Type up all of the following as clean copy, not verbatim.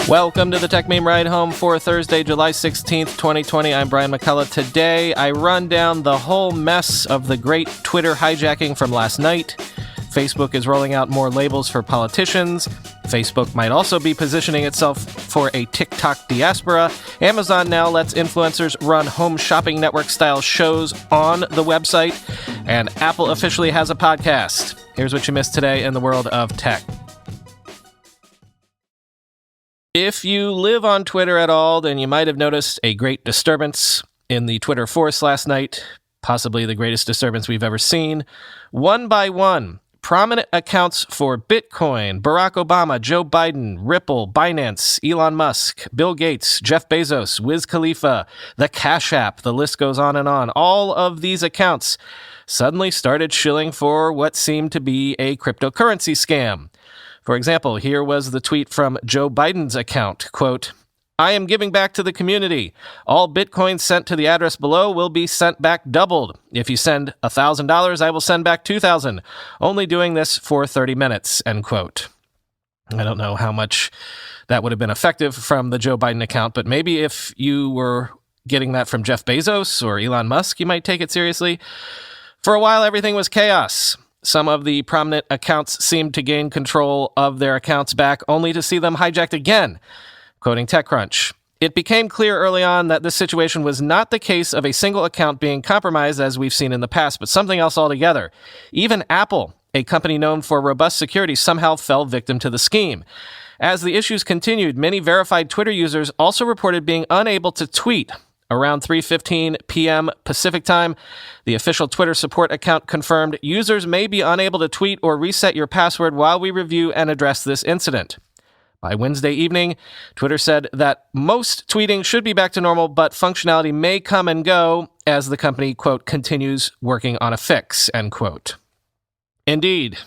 Welcome to the Tech Meme Ride Home for Thursday, July 16th, 2020. I'm Brian McCullough. Today, I run down the whole mess of the great Twitter hijacking from last night. Facebook is rolling out more labels for politicians. Facebook might also be positioning itself for a TikTok diaspora. Amazon now lets influencers run home shopping network-style shows on the website. And Apple officially has a podcast. Here's what you missed today in the world of tech. If you live on Twitter at all, then you might have noticed a great disturbance in the Twitter force last night, possibly the greatest disturbance we've ever seen. One by one, prominent accounts for Bitcoin, Barack Obama, Joe Biden, Ripple, Binance, Elon Musk, Bill Gates, Jeff Bezos, Wiz Khalifa, the Cash App, the list goes on and on. All of these accounts suddenly started shilling for what seemed to be a cryptocurrency scam. For example, here was the tweet from Joe Biden's account, quote, "I am giving back to the community. All Bitcoin sent to the address below will be sent back doubled. If you send $1,000, I will send back $2,000. Only doing this for 30 minutes, end quote. I don't know how much that would have been effective from the Joe Biden account, but maybe if you were getting that from Jeff Bezos or Elon Musk, you might take it seriously. For a while, everything was chaos. Some of the prominent accounts seemed to gain control of their accounts back, only to see them hijacked again. Quoting TechCrunch, "It became clear early on that this situation was not the case of a single account being compromised as we've seen in the past, but something else altogether. Even Apple, a company known for robust security, somehow fell victim to the scheme. As the issues continued, many verified Twitter users also reported being unable to tweet. Around 3:15 p.m. Pacific time, the official Twitter support account confirmed users may be unable to tweet or reset your password while we review and address this incident. By Wednesday evening, Twitter said that most tweeting should be back to normal, but functionality may come and go as the company, quote, continues working on a fix, end quote." Indeed,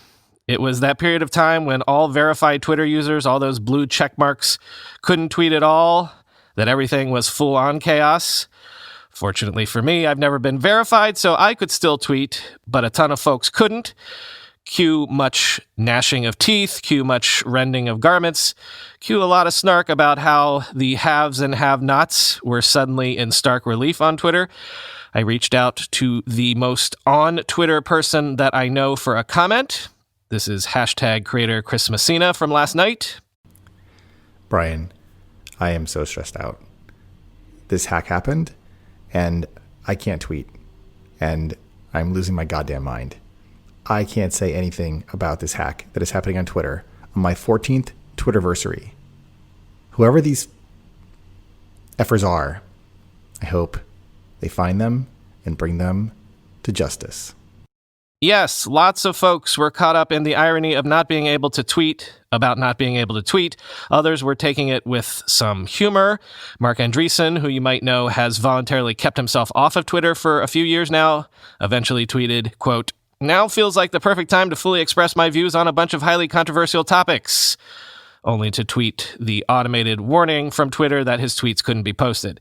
it was that period of time when all verified Twitter users, all those blue check marks, couldn't tweet at all, that everything was full-on chaos. Fortunately for me, I've never been verified, so I could still tweet, but a ton of folks couldn't. Cue much gnashing of teeth, cue much rending of garments, cue a lot of snark about how the haves and have-nots were suddenly in stark relief on Twitter. I reached out to the most on-Twitter person that I know for a comment. This is hashtag creator Chris Messina from last night. Brian, I am so stressed out. This hack happened, and I can't tweet, and I'm losing my goddamn mind. I can't say anything about this hack that is happening on Twitter on my 14th Twitterversary. Whoever these effers are, I hope they find them and bring them to justice. Yes, lots of folks were caught up in the irony of not being able to tweet about not being able to tweet. Others were taking it with some humor. Mark Andreessen, who you might know has voluntarily kept himself off of Twitter for a few years now, eventually tweeted, quote, "Now feels like the perfect time to fully express my views on a bunch of highly controversial topics," only to tweet the automated warning from Twitter that his tweets couldn't be posted.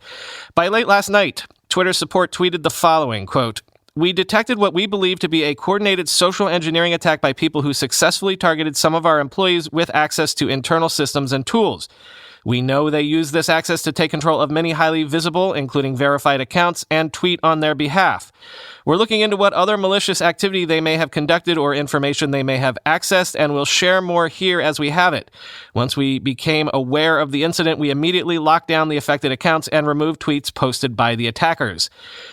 By late last night, Twitter support tweeted the following, quote, "We detected what we believe to be a coordinated social engineering attack by people who successfully targeted some of our employees with access to internal systems and tools. We know they use this access to take control of many highly visible, including verified accounts, and tweet on their behalf. We're looking into what other malicious activity they may have conducted or information they may have accessed, and we'll share more here as we have it. Once we became aware of the incident, we immediately locked down the affected accounts and removed tweets posted by the attackers.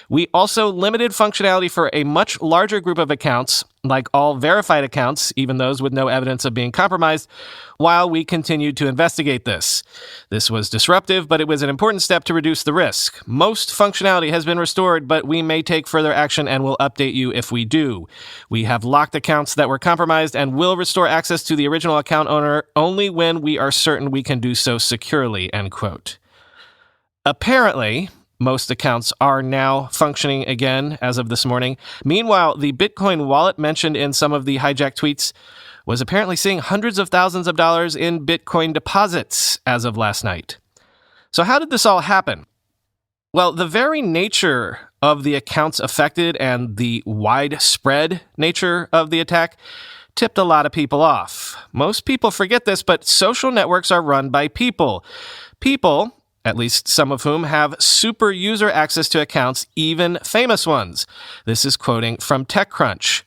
We also limited functionality for a much larger group of accounts, like all verified accounts, even those with no evidence of being compromised, while we continued to investigate this. This was disruptive, but it was an important step to reduce the risk. Most functionality has been restored, but we may take further action and will update you if we do. We have locked accounts that were compromised and will restore access to the original account owner only when we are certain we can do so securely," end quote. Apparently, most accounts are now functioning again as of this morning. Meanwhile, the Bitcoin wallet mentioned in some of the hijacked tweets was apparently seeing hundreds of thousands of dollars in Bitcoin deposits as of last night. So how did this all happen? Well, the very nature of the accounts affected and the widespread nature of the attack tipped a lot of people off. Most people forget this, but social networks are run by people. People, at least some of whom have super user access to accounts, even famous ones. This is quoting from TechCrunch.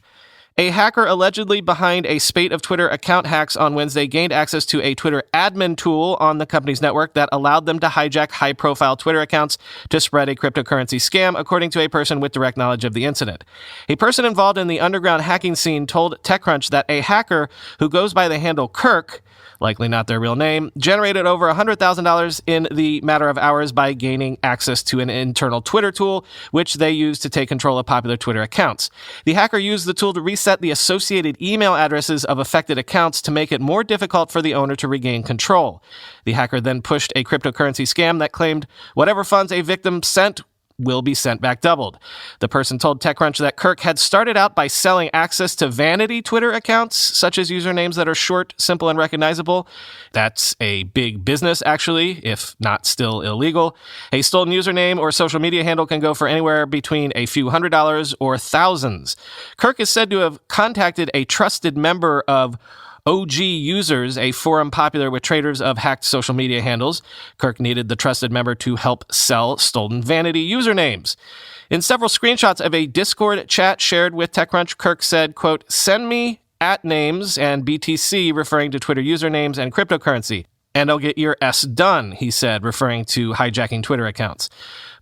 A hacker allegedly behind a spate of Twitter account hacks on Wednesday gained access to a Twitter admin tool on the company's network that allowed them to hijack high-profile Twitter accounts to spread a cryptocurrency scam, according to a person with direct knowledge of the incident. A person involved in the underground hacking scene told TechCrunch that a hacker who goes by the handle Kirk, likely not their real name, generated over $100,000 in the matter of hours by gaining access to an internal Twitter tool, which they used to take control of popular Twitter accounts. The hacker used the tool to reset the associated email addresses of affected accounts to make it more difficult for the owner to regain control. The hacker then pushed a cryptocurrency scam that claimed whatever funds a victim sent will be sent back doubled. The person told TechCrunch that Kirk had started out by selling access to vanity Twitter accounts, such as usernames that are short, simple, and recognizable. That's a big business, actually, if not still illegal. A stolen username or social media handle can go for anywhere between a few $100s or thousands. Kirk is said to have contacted a trusted member of OG Users, a forum popular with traders of hacked social media handles. Kirk needed the trusted member to help sell stolen vanity usernames. In several screenshots of a Discord chat shared with TechCrunch, Kirk said, quote, "Send me @names and BTC," referring to Twitter usernames and cryptocurrency. "And I'll get your S done," he said, referring to hijacking Twitter accounts.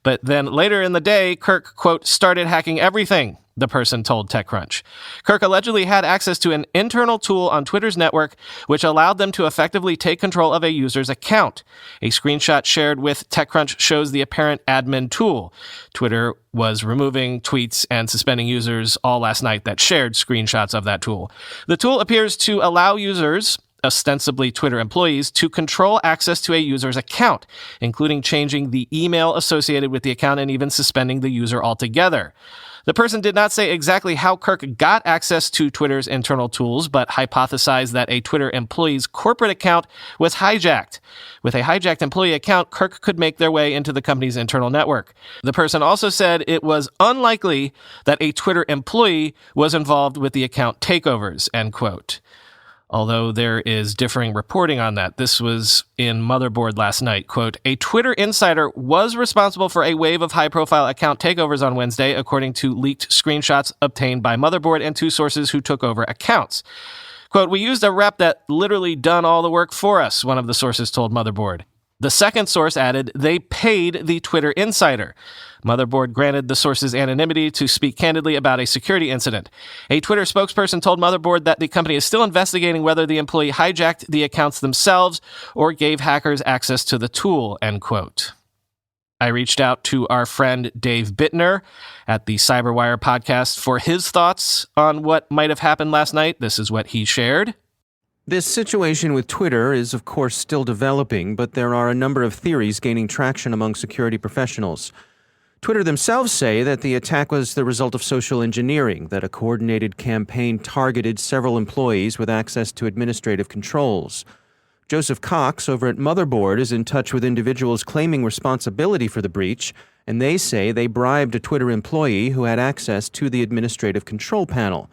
But then later in the day, Kirk, quote, "started hacking everything," the person told TechCrunch. Kirk allegedly had access to an internal tool on Twitter's network, which allowed them to effectively take control of a user's account. A screenshot shared with TechCrunch shows the apparent admin tool. Twitter was removing tweets and suspending users all last night that shared screenshots of that tool. The tool appears to allow users, ostensibly Twitter employees, to control access to a user's account, including changing the email associated with the account and even suspending the user altogether. The person did not say exactly how Kirk got access to Twitter's internal tools, but hypothesized that a Twitter employee's corporate account was hijacked. With a hijacked employee account, Kirk could make their way into the company's internal network. The person also said it was unlikely that a Twitter employee was involved with the account takeovers, end quote. Although there is differing reporting on that. This was in Motherboard last night. Quote, "A Twitter insider was responsible for a wave of high-profile account takeovers on Wednesday, according to leaked screenshots obtained by Motherboard and two sources who took over accounts." Quote, "We used a rep that literally done all the work for us," one of the sources told Motherboard. The second source added, "They paid the Twitter insider." Motherboard granted the source's anonymity to speak candidly about a security incident. A Twitter spokesperson told Motherboard that the company is still investigating whether the employee hijacked the accounts themselves or gave hackers access to the tool, end quote. I reached out to our friend Dave Bittner at the Cyberwire podcast for his thoughts on what might have happened last night. This is what he shared. This situation with Twitter is, of course, still developing, but there are a number of theories gaining traction among security professionals. Twitter themselves say that the attack was the result of social engineering, that a coordinated campaign targeted several employees with access to administrative controls. Joseph Cox over at Motherboard is in touch with individuals claiming responsibility for the breach, and they say they bribed a Twitter employee who had access to the administrative control panel.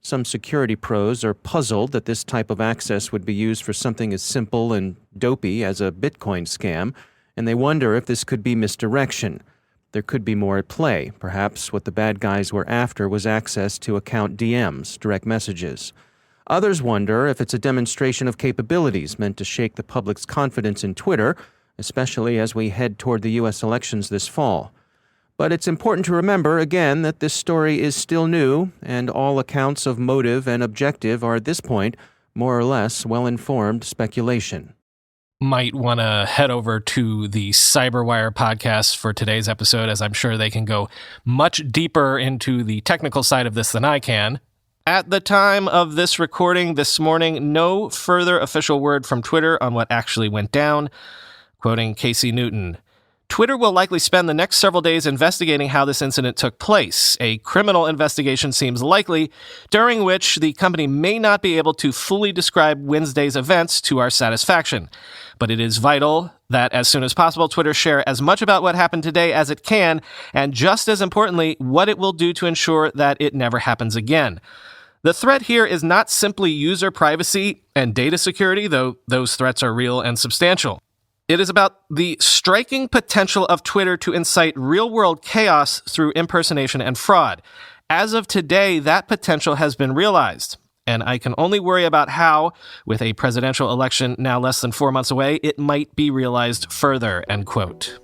Some security pros are puzzled that this type of access would be used for something as simple and dopey as a Bitcoin scam, and they wonder if this could be misdirection. There could be more at play. Perhaps what the bad guys were after was access to account DMs, direct messages. Others wonder if it's a demonstration of capabilities meant to shake the public's confidence in Twitter, especially as we head toward the U.S. elections this fall. But it's important to remember, again, that this story is still new, and all accounts of motive and objective are at this point more or less well-informed speculation. Might want to head over to the Cyberwire podcast for today's episode, as I'm sure they can go much deeper into the technical side of this than I can. At the time of this recording this morning, no further official word from Twitter on what actually went down. Quoting Casey Newton, "Twitter will likely spend the next several days investigating how this incident took place. A criminal investigation seems likely, during which the company may not be able to fully describe Wednesday's events to our satisfaction. But it is vital that as soon as possible, Twitter share as much about what happened today as it can, and just as importantly, what it will do to ensure that it never happens again. The threat here is not simply user privacy and data security, though those threats are real and substantial. It is about the striking potential of Twitter to incite real-world chaos through impersonation and fraud. As of today, that potential has been realized, and I can only worry about how, with a presidential election now less than 4 months away, it might be realized further, end quote.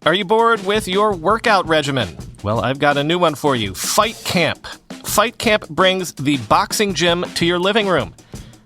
Are you bored with your workout regimen? Well, I've got a new one for you, Fight Camp. Fight Camp brings the boxing gym to your living room.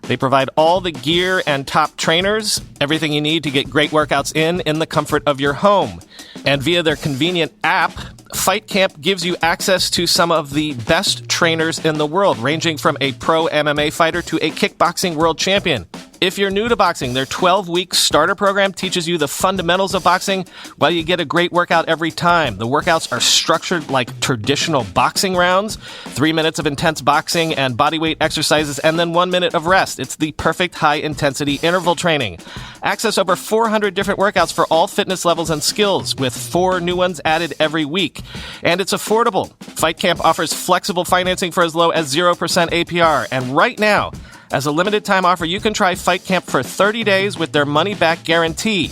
They provide all the gear and top trainers, everything you need to get great workouts in the comfort of your home. And via their convenient app, Fight Camp gives you access to some of the best trainers in the world, ranging from a pro MMA fighter to a kickboxing world champion. If you're new to boxing, their 12-week starter program teaches you the fundamentals of boxing while you get a great workout every time. The workouts are structured like traditional boxing rounds, 3 minutes of intense boxing and bodyweight exercises, and then 1 minute of rest. It's the perfect high-intensity interval training. Access over 400 different workouts for all fitness levels and skills, with 4 new ones added every week. And it's affordable. Fight Camp offers flexible financing for as low as 0% APR. And right now, as a limited time offer, you can try Fight Camp for 30 days with their money-back guarantee.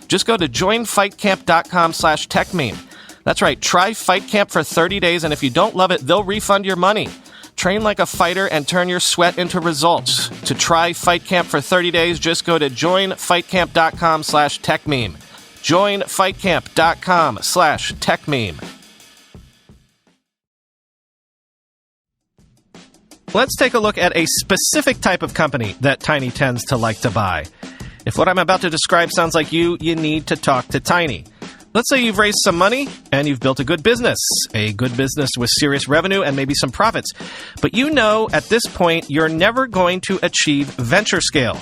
Just go to joinfightcamp.com/techmeme. That's right, try Fight Camp for 30 days, and if you don't love it, they'll refund your money. Train like a fighter and turn your sweat into results. To try Fight Camp for 30 days, just go to joinfightcamp.com/techmeme. joinfightcamp.com/techmeme. Let's take a look at a specific type of company that Tiny tends to like to buy. If what I'm about to describe sounds like you need to talk to Tiny. Let's say you've raised some money and you've built a good business with serious revenue and maybe some profits. But you know at this point you're never going to achieve venture scale.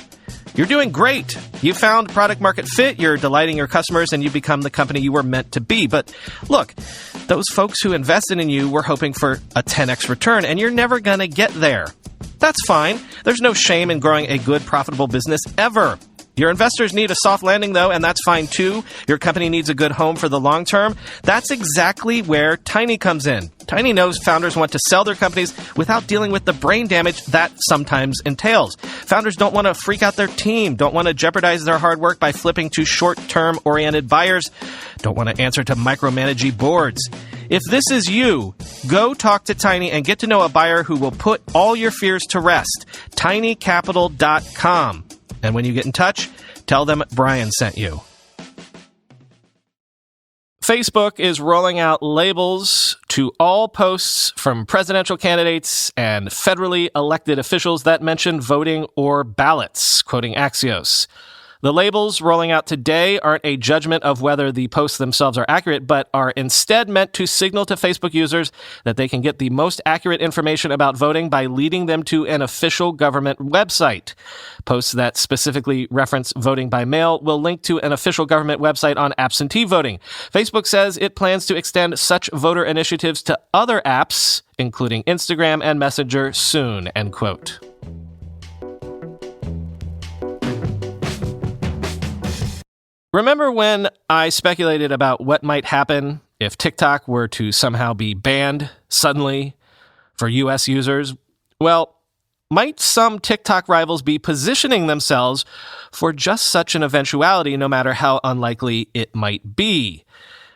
You're doing great. You found product market fit, you're delighting your customers, and you become the company you were meant to be. But look, those folks who invested in you were hoping for a 10x return, and you're never going to get there. That's fine. There's no shame in growing a good, profitable business ever. Your investors need a soft landing, though, and that's fine, too. Your company needs a good home for the long term. That's exactly where Tiny comes in. Tiny knows founders want to sell their companies without dealing with the brain damage that sometimes entails. Founders don't want to freak out their team, don't want to jeopardize their hard work by flipping to short-term oriented buyers, don't want to answer to micromanaging boards. If this is you, go talk to Tiny and get to know a buyer who will put all your fears to rest. tinycapital.com. And when you get in touch, tell them Brian sent you. Facebook is rolling out labels to all posts from presidential candidates and federally elected officials that mention voting or ballots, quoting Axios. The labels rolling out today aren't a judgment of whether the posts themselves are accurate, but are instead meant to signal to Facebook users that they can get the most accurate information about voting by leading them to an official government website. Posts that specifically reference voting by mail will link to an official government website on absentee voting. Facebook says it plans to extend such voter initiatives to other apps, including Instagram and Messenger, soon, end quote. Remember when I speculated about what might happen if TikTok were to somehow be banned suddenly for US users? Well, might some TikTok rivals be positioning themselves for just such an eventuality, no matter how unlikely it might be?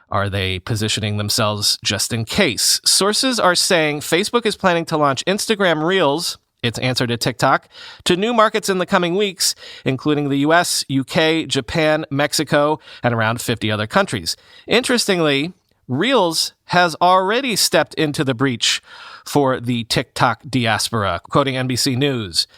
Are they positioning themselves just in case? Sources are saying Facebook is planning to launch Instagram Reels, its answer to TikTok, to new markets in the coming weeks, including the US, UK, Japan, Mexico, and around 50 other countries. Interestingly, Reels has already stepped into the breach for the TikTok diaspora, quoting NBC News.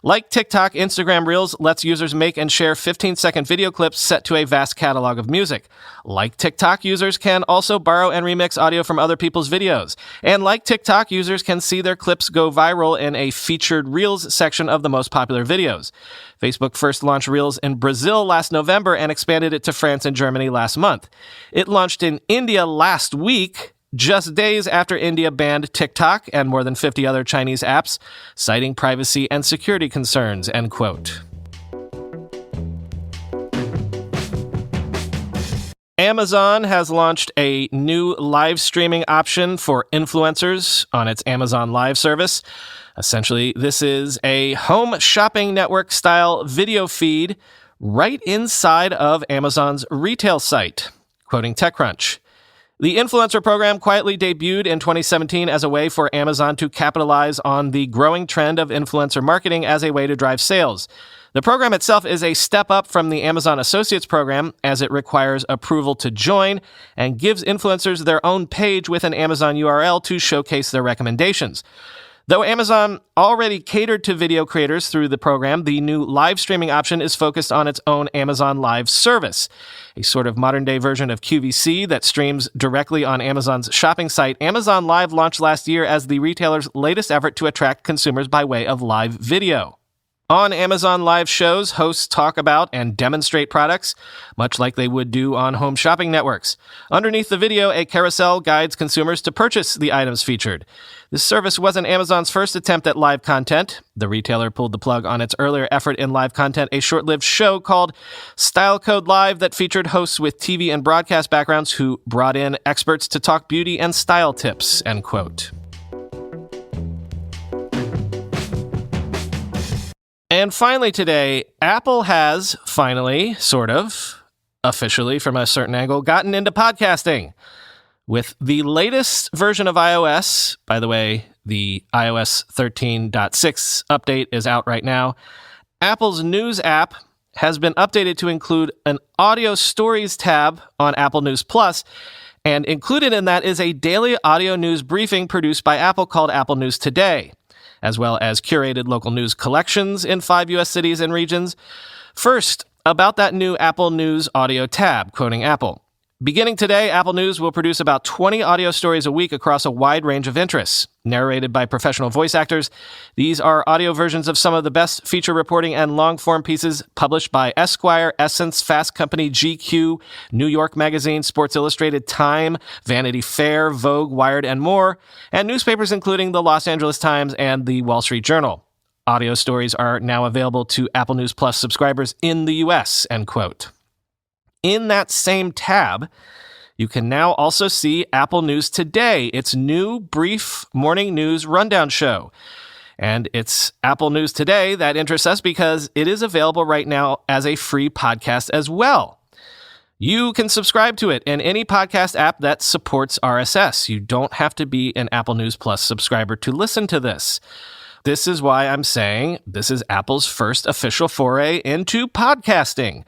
Like TikTok, Instagram Reels lets users make and share 15-second video clips set to a vast catalog of music. Like TikTok, users can also borrow and remix audio from other people's videos. And like TikTok, users can see their clips go viral in a featured Reels section of the most popular videos. Facebook first launched Reels in Brazil last November and expanded it to France and Germany last month. It launched in India last week, just days after India banned TikTok and more than 50 other Chinese apps, citing privacy and security concerns, end quote. Amazon has launched a new live streaming option for influencers on its Amazon Live service. Essentially, this is a home shopping network style video feed right inside of Amazon's retail site, quoting TechCrunch. The influencer program quietly debuted in 2017 as a way for Amazon to capitalize on the growing trend of influencer marketing as a way to drive sales. The program itself is a step up from the Amazon Associates program, as it requires approval to join and gives influencers their own page with an Amazon URL to showcase their recommendations. Though Amazon already catered to video creators through the program, the new live streaming option is focused on its own Amazon Live service, a sort of modern-day version of QVC that streams directly on Amazon's shopping site. Amazon Live launched last year as the retailer's latest effort to attract consumers by way of live video. On Amazon Live shows, hosts talk about and demonstrate products, much like they would do on home shopping networks. Underneath the video, a carousel guides consumers to purchase the items featured. This service wasn't Amazon's first attempt at live content. The retailer pulled the plug on its earlier effort in live content, a short-lived show called Style Code Live that featured hosts with TV and broadcast backgrounds who brought in experts to talk beauty and style tips, end quote. And finally today, Apple has finally, sort of, officially from a certain angle, gotten into podcasting. With the latest version of iOS, by the way, the iOS 13.6 update is out right now, Apple's News app has been updated to include an audio stories tab on Apple News Plus, and included in that is a daily audio news briefing produced by Apple called Apple News Today, as well as curated local news collections in 5 U.S. cities and regions. First, about that new Apple News audio tab, quoting Apple. Beginning today, Apple News will produce about 20 audio stories a week across a wide range of interests, narrated by professional voice actors. These are audio versions of some of the best feature reporting and long-form pieces published by Esquire, Essence, Fast Company, GQ, New York Magazine, Sports Illustrated, Time, Vanity Fair, Vogue, Wired, and more, and newspapers including the Los Angeles Times and the Wall Street Journal. Audio stories are now available to Apple News Plus subscribers in the U.S., end quote. In that same tab, you can now also see Apple News Today, its new brief morning news rundown show. And it's Apple News Today that interests us because it is available right now as a free podcast as well. You can subscribe to it in any podcast app that supports RSS. You don't have to be an Apple News Plus subscriber to listen to this. This is why I'm saying this is Apple's first official foray into podcasting.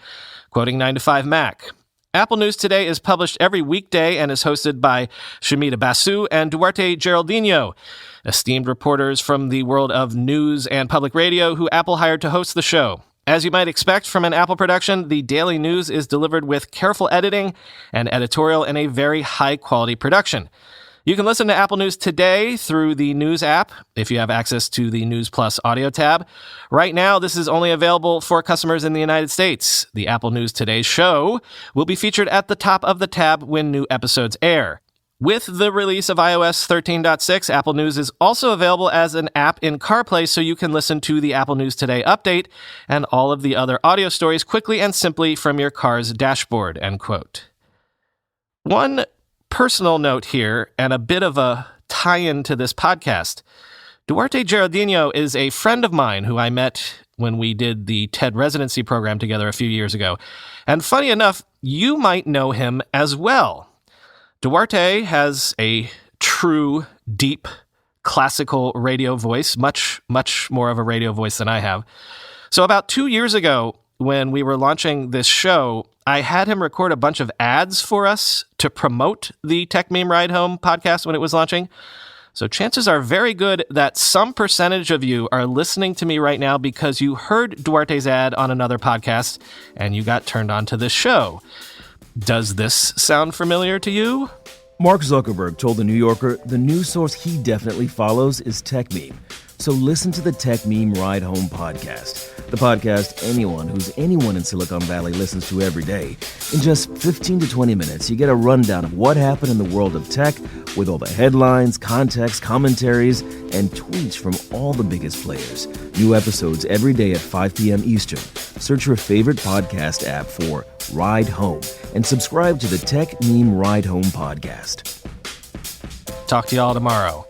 Quoting 9to5Mac, Apple News Today is published every weekday and is hosted by Shamita Basu and Duarte Geraldino, esteemed reporters from the world of news and public radio who Apple hired to host the show. As you might expect from an Apple production, the daily news is delivered with careful editing and editorial in a very high-quality production. You can listen to Apple News Today through the News app if you have access to the News Plus audio tab. Right now, this is only available for customers in the United States. The Apple News Today show will be featured at the top of the tab when new episodes air. With the release of iOS 13.6, Apple News is also available as an app in CarPlay, so you can listen to the Apple News Today update and all of the other audio stories quickly and simply from your car's dashboard, end quote. One personal note here, and a bit of a tie-in to this podcast. Duarte Geraldino is a friend of mine who I met when we did the TED residency program together a few years ago. And funny enough, you might know him as well. Duarte has a true, deep, classical radio voice, much more of a radio voice than I have. So about 2 years ago, when we were launching this show, I had him record a bunch of ads for us to promote the Tech Meme Ride Home podcast when it was launching. So chances are very good that some percentage of you are listening to me right now because you heard Duarte's ad on another podcast and you got turned on to this show. Does this sound familiar to you? Mark Zuckerberg told The New Yorker the news source he definitely follows is Tech Meme. So listen to the Tech Meme Ride Home podcast, the podcast anyone in Silicon Valley listens to every day. In just 15 to 20 minutes, you get a rundown of what happened in the world of tech, with all the headlines, context, commentaries, and tweets from all the biggest players. New episodes every day at 5 p.m. Eastern. Search your favorite podcast app for Ride Home and subscribe to the Tech Meme Ride Home podcast. Talk to y'all tomorrow.